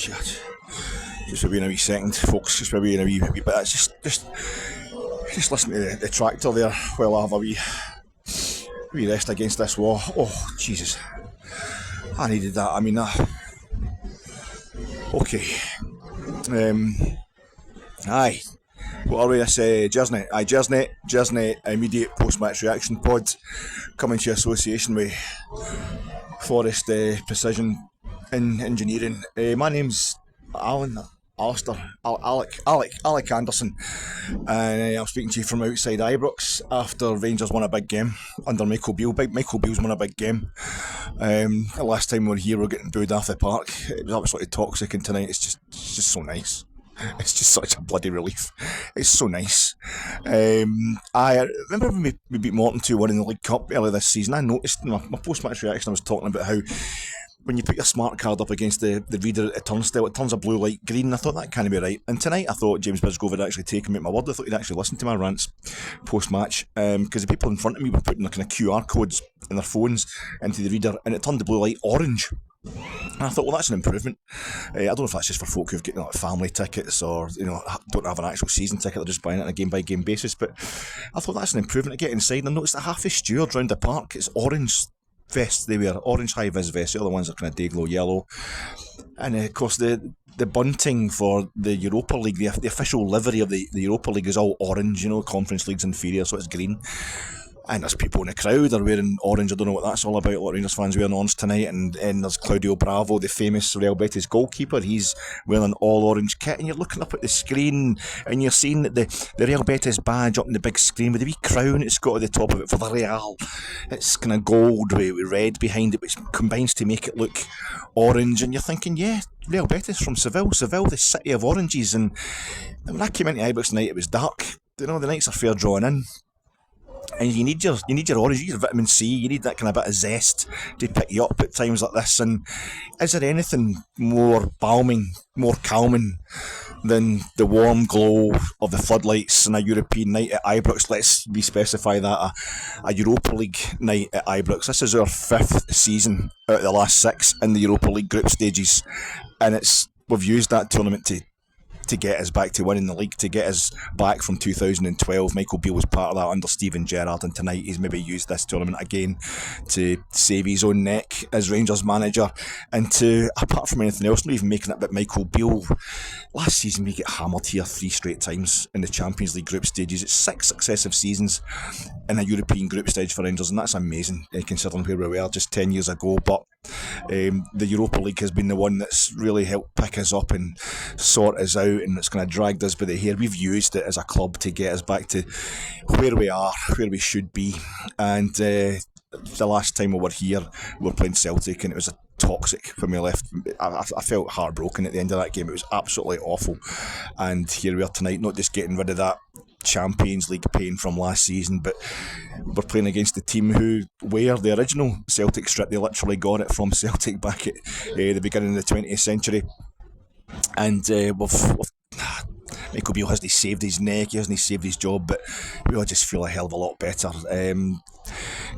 Just maybe in a wee second, folks. Just maybe in a wee bit. It's just listen to the tractor there while I have a wee rest against this wall. Oh, Jesus. I needed that. I mean, okay. Aye. What are we? This Gersnet. Aye, Gersnet immediate post-match reaction pod coming to association with Forest Precision Engineering. My name's Alec Anderson, and I'm speaking to you from outside Ibrox after Rangers won a big game under Michael Beale. Michael Beale's won a big game. The last time we were here, we were getting booed off the park. It was absolutely toxic, and tonight it's just so nice. It's just such a bloody relief. It's so nice. I remember when we beat Morton 2-1 in the League Cup earlier this season. I noticed in my post-match reaction, I was talking about how when you put your smart card up against the reader at the turnstile, it turns a blue light green. I thought that can't be right. And tonight I thought James Bisgrove had actually taken me at my word. I thought he'd actually listened to my rants post-match, because the people in front of me were putting their kind of QR codes in their phones into the reader, and it turned the blue light orange. And I thought, well, that's an improvement. I don't know if that's just for folk who've got family tickets or don't have an actual season ticket, they're just buying it on a game by game basis. But I thought that's an improvement. I get inside and I noticed that half the stewards round the park, it's orange vests they wear, orange high vis vests. The other ones are kind of day-glow yellow. And of course the bunting for the Europa League, the official livery of the Europa League is all orange. Conference League's inferior, so it's green. And there's people in the crowd are wearing orange. I don't know what that's all about. A lot of Rangers fans wearing orange tonight. And there's Claudio Bravo, the famous Real Betis goalkeeper. He's wearing an all-orange kit. And you're looking up at the screen and you're seeing that the Real Betis badge up on the big screen with the wee crown it's got at the top of it for the Real. It's kind of gold with red behind it, which combines to make it look orange. And you're thinking, yeah, Real Betis from Seville, the city of oranges. And when I came into Ibrox tonight, it was dark. The nights are fair drawn in. And you need your orange, you need your vitamin C, you need that kind of bit of zest to pick you up at times like this. And is there anything more balming, more calming than the warm glow of the floodlights on a European night at Ibrox? Let's re-specify that, a Europa League night at Ibrox. This is our 5th season out of the last 6 in the Europa League group stages, and we've used that tournament to get us back to winning the league, to get us back from 2012. Michael Beale was part of that under Steven Gerrard, and tonight he's maybe used this tournament again to save his own neck as Rangers manager, and to, apart from anything else, not even making it about Michael Beale. Last season we get hammered here 3 straight times in the Champions League group stages. It's 6 successive seasons in a European group stage for Rangers, and that's amazing considering where we were just 10 years ago. But the Europa League has been the one that's really helped pick us up and sort us out, and it's kind of dragged us by the hair. We've used it as a club to get us back to where we are, where we should be. And the last time we were here, we were playing Celtic, and it was a toxic when we left. I felt heartbroken at the end of that game. It was absolutely awful. And here we are tonight, not just getting rid of that Champions League pain from last season, but we're playing against the team who wear the original Celtic strip. They literally got it from Celtic back at the beginning of the 20th century. And Michael Beale hasn't saved his neck, he hasn't saved his job, but we all just feel a hell of a lot better.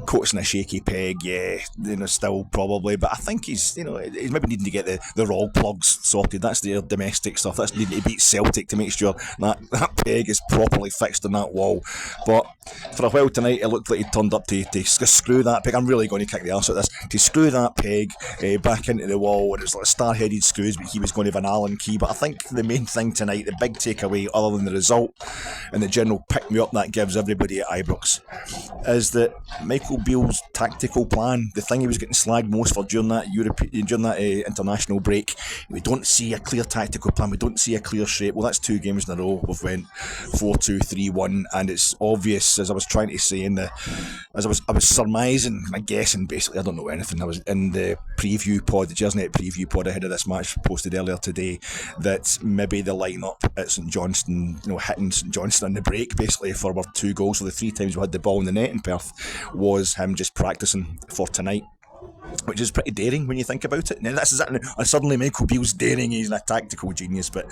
Coaching a shaky peg, yeah, still probably, but I think he's maybe needing to get the roll plugs sorted. That's their domestic stuff. That's needing to beat Celtic to make sure that peg is properly fixed on that wall. But for a while tonight, it looked like he turned up to screw that peg. I'm really going to kick the arse at this. To screw that peg back into the wall, and it was like star-headed screws, but he was going to have an Allen key. But I think the main thing tonight, the big takeaway, other than the result and the general pick-me-up that gives everybody at Ibrox, is that Michael Beale's tactical plan, the thing he was getting slagged most for during that international break, we don't see a clear tactical plan, we don't see a clear shape. Well, that's 2 games in a row we've went 4-2-3-1, and it's obvious, as I was trying to say I was surmising, I'm guessing basically, I don't know anything. I was in the preview pod, the Gersnet preview pod ahead of this match posted earlier today, that maybe the lineup at St Johnstone, hitting St Johnstone on the break basically for our 2 goals, so the 3 times we had the ball in the net in Perth, was him just practising for tonight, which is pretty daring when you think about it. Now, this is suddenly Michael Beale's daring, he's a tactical genius, but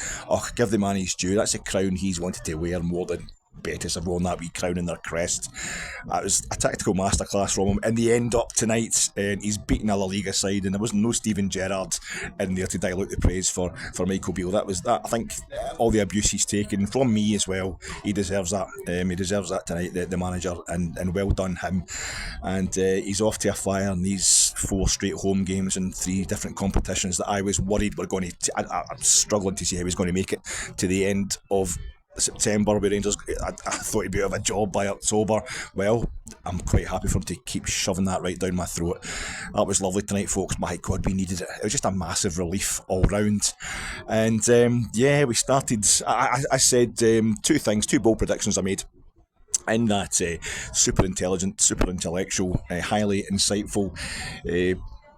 give the man his due. That's a crown he's wanted to wear more than Betis have won that wee crown in their crest. That was a tactical masterclass from him. In the end up tonight, he's beaten a La Liga side, and there was no Steven Gerrard in there to dilute the praise for Michael Beale. That was that. I think all the abuse he's taken from me as well, he deserves that. He deserves that tonight, the manager, and well done him. And he's off to a fire in these 4 straight home games and 3 different competitions that I was worried were going to. I'm struggling to see how he's going to make it to the end of September with Rangers. I thought he'd be out of a job by October. Well, I'm quite happy for him to keep shoving that right down my throat. That was lovely tonight, folks. My God, we needed it. It was just a massive relief all round. And we started. I said 2 things, 2 bold predictions I made in that super intelligent, super intellectual, highly insightful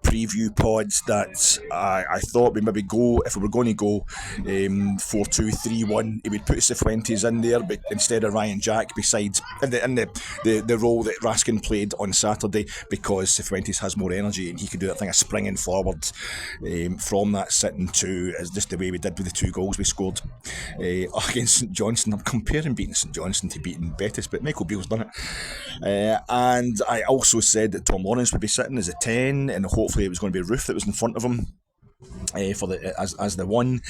preview pods that I thought we'd maybe go, if we were going to go 4-2-3-1, he would put Cifuentes in there, but instead of Ryan Jack beside in the role that Raskin played on Saturday, because Cifuentes has more energy and he could do that thing of springing forward from that sitting to, as just the way we did with the 2 goals we scored against St Johnstone. I'm comparing beating St Johnstone to beating Betis, but Michael Beale's done it. And I also said that Tom Lawrence would be sitting as a 10, and hopefully it was going to be Roof that was in front of him for the as the 1,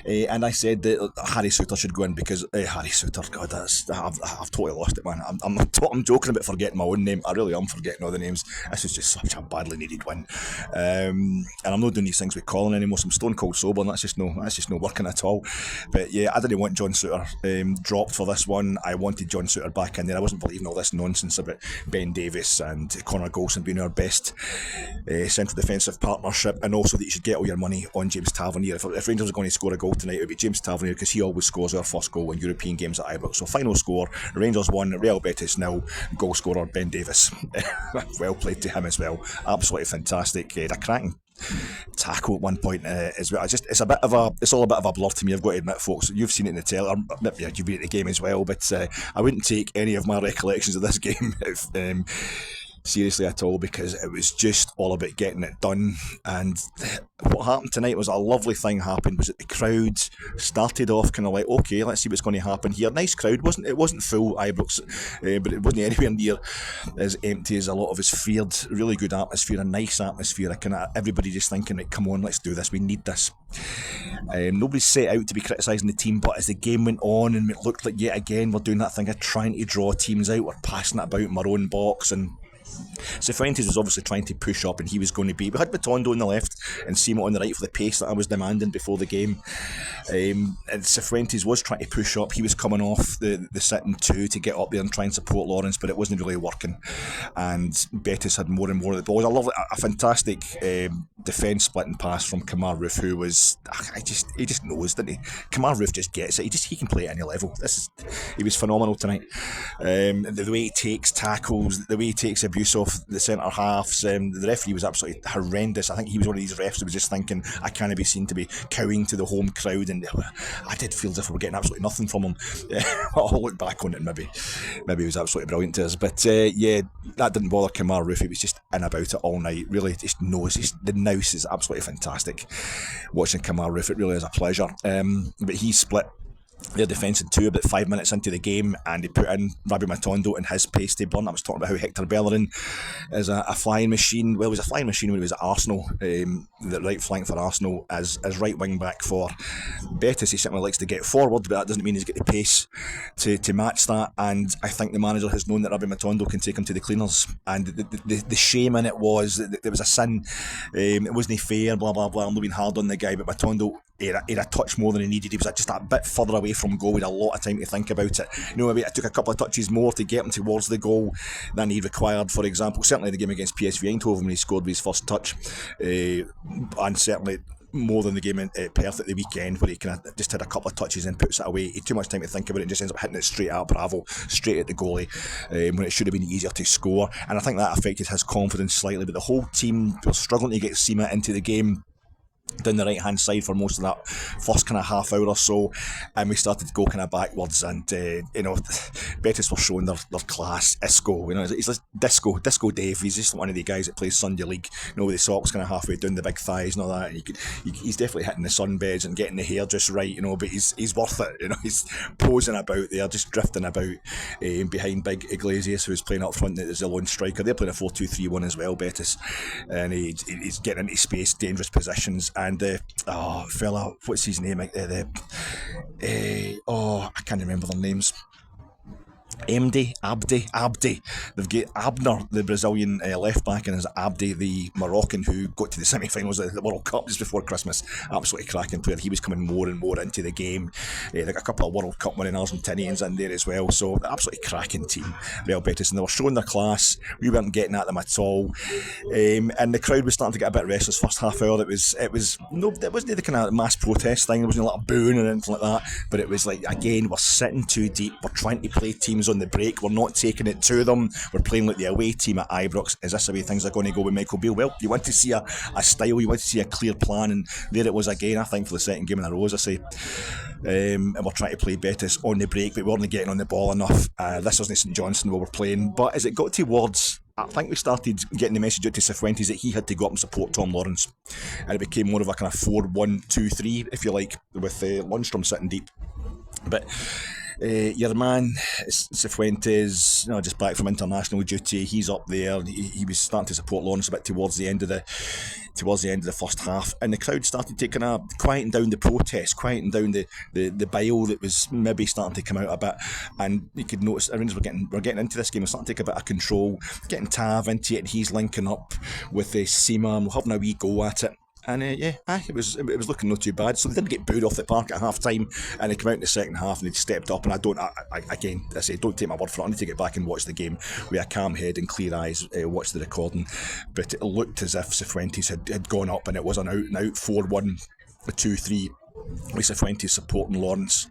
and I said that Harry Souttar should go in because Harry Souttar, God, I've totally lost it, man. I'm joking about forgetting my own name. I really am forgetting all the names. This is just such a badly needed win, and I'm not doing these things with Colin anymore, so I'm stone cold sober, and that's just no working at all. But yeah, I didn't want John Souttar dropped for this one. I wanted John Souttar back in there. I wasn't believing all this nonsense about Ben Davies and Connor Golson being our best central defensive partnership, and also that you should get all your money on James Tavernier. If Rangers are going to score a goal tonight, it would be James Tavernier, because he always scores our first goal in European games at Ibrox. So final score, Rangers 1, Real Betis 0, goal scorer Ben Davies. Well played to him as well. Absolutely fantastic. He had a cracking tackle at one point as well. It's all a bit of a blur to me, I've got to admit, folks. You've seen it in the tail, or maybe you've been at the game as well, but I wouldn't take any of my recollections of this game if seriously at all, because it was just all about getting it done. And what happened tonight was a lovely thing happened, was that the crowd started off kind of like, okay, let's see what's going to happen here. Nice crowd, it wasn't full Ibrox, but it wasn't anywhere near as empty as a lot of us feared. Really good atmosphere, a nice atmosphere, everybody just thinking, like, come on, let's do this, we need this. Nobody set out to be criticising the team, but as the game went on and it looked like yet again we're doing that thing of trying to draw teams out, we're passing it about in our own box, and Cifuentes was obviously trying to push up, and he was going to be. We had Matondo on the left and Simo on the right for the pace that I was demanding before the game. And Cifuentes was trying to push up. He was coming off the sitting 2 to get up there and try and support Lawrence, but it wasn't really working. And Betis had more and more of the ball. It was a fantastic defence splitting pass from Kamar Roof, who was he just knows, didn't he? Kamar Roof just gets it. He can play at any level. He was phenomenal tonight. The way he takes tackles, the way he takes abuse off the centre halves. The referee was absolutely horrendous. I think he was one of these refs who was just thinking, I can't be seen to be cowing to the home crowd, and I did feel as if we were getting absolutely nothing from him. I'll look back on it, and maybe he was absolutely brilliant to us, but that didn't bother Kamar Roof. He was just in about it all night. Really just knows. The nous is absolutely fantastic. Watching Kamar Roof, it really is a pleasure. But he split their defence in 2 about 5 minutes into the game, and he put in Rabbi Matondo and his pace to burn. I was talking about how Hector Bellerin is a flying machine. Well, he was a flying machine when he was at Arsenal, the right flank for Arsenal, as right wing back for Betis. He certainly likes to get forward, but that doesn't mean he's got the pace to match that, and I think the manager has known that Rabbi Matondo can take him to the cleaners, and the shame in it was that there was a sin. It wasn't fair, blah blah blah. I'm not being hard on the guy, but Matondo he had a touch more than he needed. He was just a bit further away from goal with a lot of time to think about it. Maybe it took a couple of touches more to get him towards the goal than he required, for example. Certainly the game against PSV Eindhoven when he scored with his first touch, and certainly more than the game in Perth at the weekend, where he kind of just had a couple of touches and puts it away. He had too much time to think about it and just ends up hitting it straight at Bravo, straight at the goalie, when it should have been easier to score. And I think that affected his confidence slightly, but the whole team was struggling to get Sima into the game. down the right hand side for most of that first kind of half hour or so, and we started to go kind of backwards, and Betis were showing their class. Isco, he's like disco Dave. He's just one of the guys that plays Sunday League, with the socks kind of halfway down the big thighs and all that. And he's definitely hitting the sunbeds and getting the hair just right, but he's worth it. He's posing about there, just drifting about behind big Iglesias, who's playing up front as a lone striker. They're playing a 4-2-3-1 as well, Betis, and he's getting into space, dangerous positions. And fella, what's his name? I can't remember their names. Abdi. They've got Abner, the Brazilian left back, and there's Abdi, the Moroccan, who got to the semi-finals of the World Cup just before Christmas. Absolutely cracking player. He was coming more and more into the game. They got a couple of World Cup winning Argentinians in there as well. So absolutely cracking team, Real Betis, and they were showing their class. We weren't getting at them at all, and the crowd was starting to get a bit restless. First half hour, it wasn't the kind of mass protest thing. There wasn't a lot of booing or anything like that. But it was like, again, we're sitting too deep. We're trying to play teams on the break. We're not taking it to them. We're playing like the away team at Ibrox. Is this the way things are going to go with Michael Beale? Well, you want to see a style, you want to see a clear plan, and there it was again, I think, for the second game in a row, as I say. And we're trying to play Betis on the break, but we weren't getting on the ball enough. This wasn't St Johnstone we were playing, but as it got towards, I think we started getting the message out to Cifuentes that he had to go up and support Tom Lawrence, and it became more of a kind of 4-1-2-3, if you like, with Lundstrom sitting deep. But your man Cifuentes, just back from international duty, he's up there. He was starting to support Lawrence a bit towards the end of the first half, and the crowd started to kind of quieten down the protest, quieten down the bile that was maybe starting to come out a bit. And you could notice Rangers we're getting into this game, we're starting to take a bit of control, getting Tav into it, and he's linking up with Seema, and we're having a wee go at it. And it was looking not too bad. So they didn't get booed off the park at half time, and they came out in the second half and they stepped up. And I say, don't take my word for it. I need to get back and watch the game with a calm head and clear eyes, watch the recording. But it looked as if Cifuentes had gone up, and it was an out 4-1-2-3. with Cifuentes supporting Lawrence,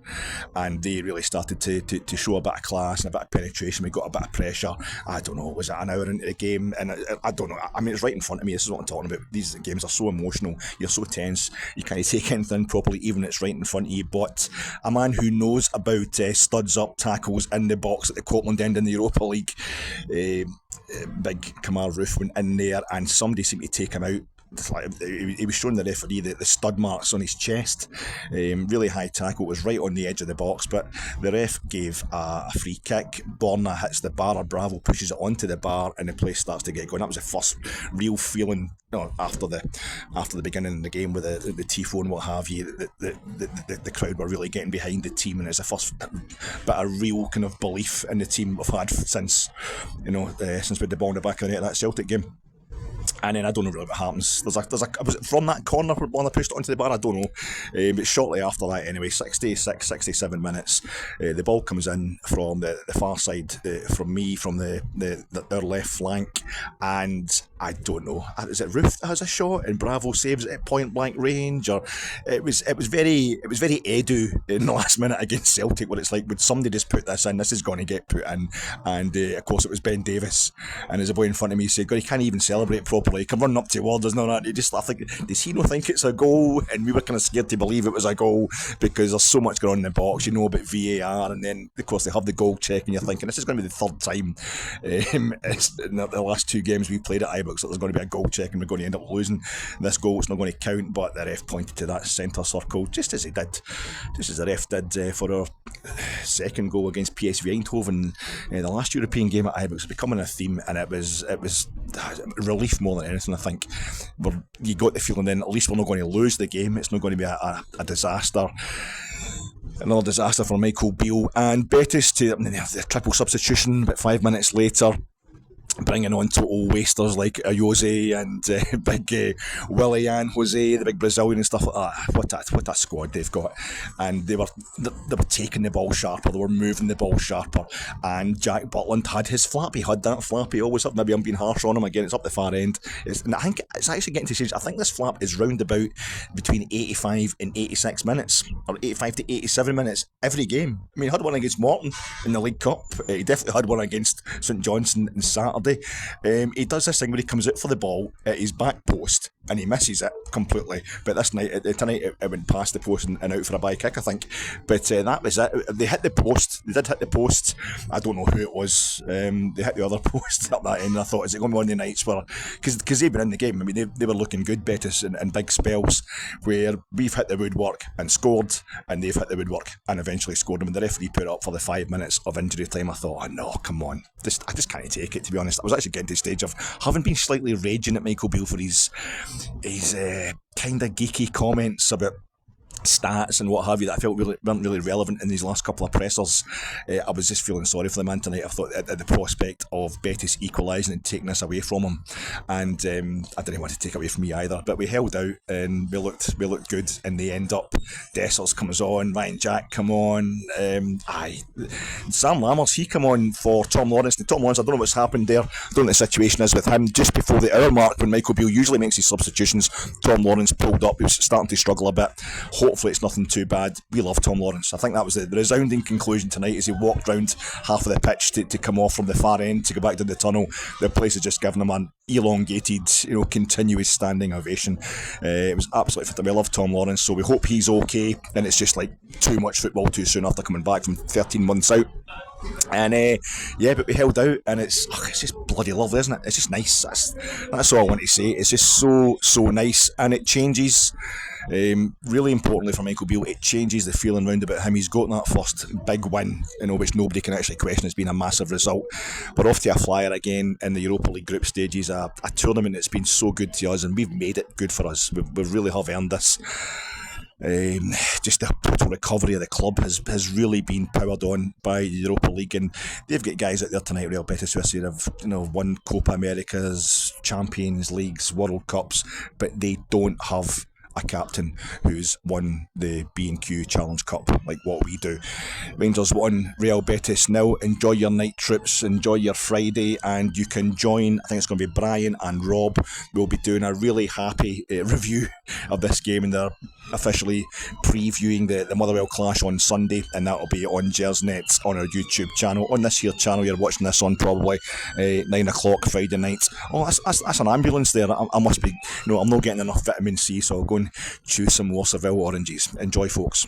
and they really started to show a bit of class and a bit of penetration. We got a bit of pressure. I don't know, was it an hour into the game? And I don't know, I mean, it's right in front of me. This is what I'm talking about. These games are so emotional, you're so tense, you can't take anything properly even if it's right in front of you. But a man who knows about studs up tackles in the box at the Copland end in the Europa League, big Kamar Roof went in there, and somebody seemed to take him out. He was showing the referee the stud marks on his chest. Really high tackle, it was right on the edge of the box, but the ref gave a free kick. Borna hits the bar, or Bravo pushes it onto the bar, and the place starts to get going. That was the first real feeling, after the beginning of the game with the tifo and what have you, the crowd were really getting behind the team, and it's the first bit of real kind of belief in the team we've had since we had the ball in the back of the net at that Celtic game. And then I don't know really what happens. Was it from that corner where Borna pushed it onto the bar? I don't know. But shortly after that, anyway, 66, 67 minutes, the ball comes in from the far side, from our left flank, and I don't know. Is it Roof that has a shot and Bravo saves it at point blank range, or it was very Edu in the last minute against Celtic, where it's like, would somebody just put this in? This is going to get put in, and of course it was Ben Davis. And there's a boy in front of me said, God, he can't even celebrate properly. He come running up towards us and all that. He just laughed like, does he not think it's a goal? And we were kind of scared to believe it was a goal because there's so much going on in the box. You know about VAR, and then of course they have the goal check, and you're thinking this is going to be the third time in the last two games we played at Ibrox that there's going to be a goal check and we're going to end up losing this goal. It's not going to count, but the ref pointed to that centre circle just as the ref did for our second goal against PSV Eindhoven, the last European game at Ibrox. It's becoming a theme, and it was relief more than anything. I think you got the feeling then at least we're not going to lose the game. It's not going to be a disaster. Another disaster for Michael Beale, and Betis to the triple substitution about 5 minutes later, bringing on total wasters like Jose and big Willian Jose, the big Brazilian and stuff like that. What a squad they've got. And they were taking the ball sharper, they were moving the ball sharper, and Jack Butland had his flap. He had that flap, he always had. Maybe I'm being harsh on him again, it's up the far end. And I think it's actually getting to stage, I think this flap is round about between 85 and 86 minutes, or 85 to 87 minutes every game. I mean, he had one against Morton in the League Cup, he definitely had one against St Johnstone on Saturday. Saturday. He does this thing where he comes out for the ball at his back post and he misses it completely. But tonight it went past the post and out for a by kick, I think. But that was it. They hit the post. They did hit the post. I don't know who it was. They hit the other post up that end. And I thought, is it going to be one of the nights where, because they've been in the game. I mean, they were looking good, Betis, in big spells where we've hit the woodwork and scored, and they've hit the woodwork and eventually scored. And when the referee put it up for the 5 minutes of injury time, I thought, oh no, come on. I just can't take it, to be honest. I was actually getting to the stage of having been slightly raging at Michael Beale for his kind of geeky comments about stats and what have you that I felt weren't really relevant in these last couple of pressers. I was just feeling sorry for the man tonight. I thought at the prospect of Betis equalising and taking this away from him, and I didn't want to take it away from me either, but we held out and we looked good in the end up. Dessers comes on, Ryan Jack come on, Sam Lammers, he come on for Tom Lawrence. And Tom Lawrence, I don't know what's happened there, I don't know what the situation is with him. Just before the hour mark, when Michael Beale usually makes his substitutions, Tom Lawrence pulled up. He was starting to struggle a bit. Hopefully it's nothing too bad. We love Tom Lawrence. I think that was the resounding conclusion tonight as he walked round half of the pitch to come off from the far end to go back to the tunnel. The place has just given him an elongated, continuous standing ovation. It was absolutely fantastic. We love Tom Lawrence, so we hope he's okay, and it's just like too much football too soon after coming back from 13 months out. And but we held out, and it's just bloody lovely, isn't it? It's just nice. That's all I want to say. It's just so nice, and it changes. Really importantly for Michael Beale, it changes the feeling round about him. He's got that first big win, which nobody can actually question has been a massive result. We're off to a flyer again in the Europa League group stages, a tournament that's been so good to us, and we've made it good for us. We really have earned this. Just the total recovery of the club has really been powered on by the Europa League, and they've got guys out there tonight, Real Betis, who have won Copa Americas, Champions Leagues, World Cups, but they don't have a captain who's won the B&Q Challenge Cup like what we do. Rangers won, Real Betis nil. Enjoy your night trips, enjoy your Friday, and you can join, I think it's going to be Brian and Rob. We'll be doing a really happy review of this game, and they're officially previewing the Motherwell clash on Sunday, and that'll be on Gersnet on our YouTube channel, on this here channel you're watching this on, probably 9 o'clock Friday night. Oh, that's an ambulance there. I must be, I'm not getting enough vitamin C, so I'll go and chew some Waterville oranges. Enjoy, folks.